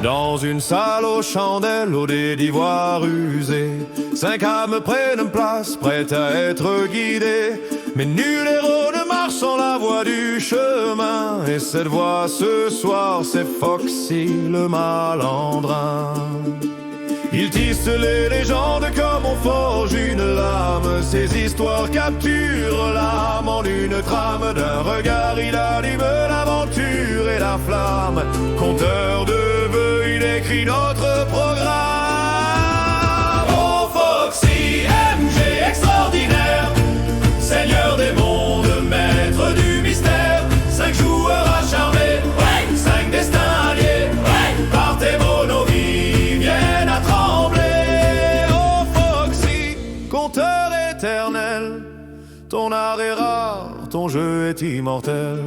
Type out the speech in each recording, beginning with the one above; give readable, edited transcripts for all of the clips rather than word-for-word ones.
Dans une salle aux chandelles, au dé d'ivoire usé, 5 âmes prennent place, prêtes à être guidées. Mais nul héros ne marche sans la voie du chemin. Et cette voie ce soir, c'est Foxy le malandrin. Il tisse les légendes comme on forge une lame. Ses histoires capturent l'âme en une trame. D'un regard il anime l'aventure et la flamme. Conteur de vœux, il écrit notre programme. Oh Foxy, MG extraordinaire, seigneur des mondes, maître du mystère. 5 joueurs acharnés, 5 destins alliés, par tes mots nos vies viennent à trembler. Oh Foxy, conteur éternel, ton art est rare, ton jeu est immortel.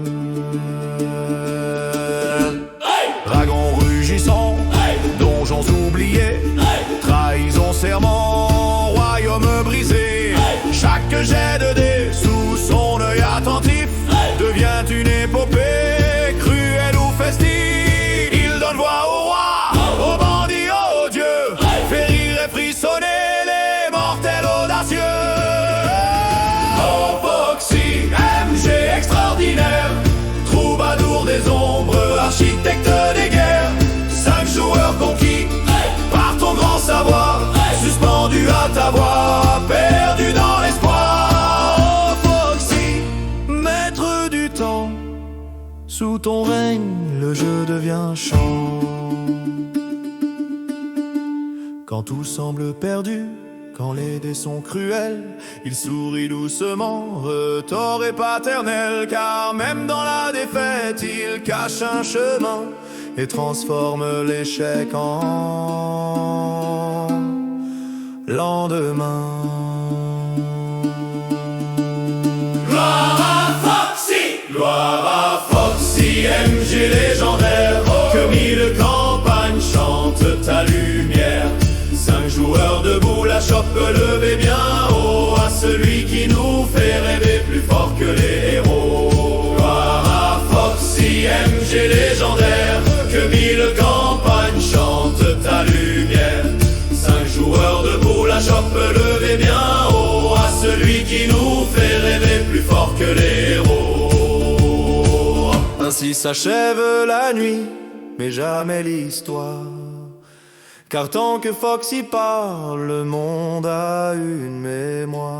Dragon rugissant, donjons oubliés, trahison, serment, royaume brisé. Chaque jet de dés sous son œil attentif devient une épopée, cruelle ou festive. Il donne voix au roi, aux bandits, aux dieux, fait rire et frissonner les mortels audacieux. Oh Foxy, MG extraordinaire, troubadour des ombres, architecte des guerres. 5 joueurs conquis par ton grand savoir, suspendu à ta voix, perdu dans l'espoir. Oh Foxy, maître du temps, sous ton règne le jeu devient chant. Quand tout semble perdu, quand les dés sont cruels, il sourit doucement, retors et paternel. Car même dans la défaite, il cache un chemin et transforme l'échec en lendemain. Gloire à Foxy, gloire à Foxy, MG légendaire, que 1000 campagnes chantent ta lumière. 5 joueurs debout, la chope levée bien haut, à celui qui nous fait rêver plus fort que les héros. Gloire à Foxy, MG légendaire, que 1000 campagnes chantent ta lumière. 5 joueurs debout, la chope levée bien haut, à celui qui nous fait rêver plus fort que les héros. Ainsi s'achève la nuit, mais jamais l'histoire. Car tant que Foxy parle, le monde a une mémoire.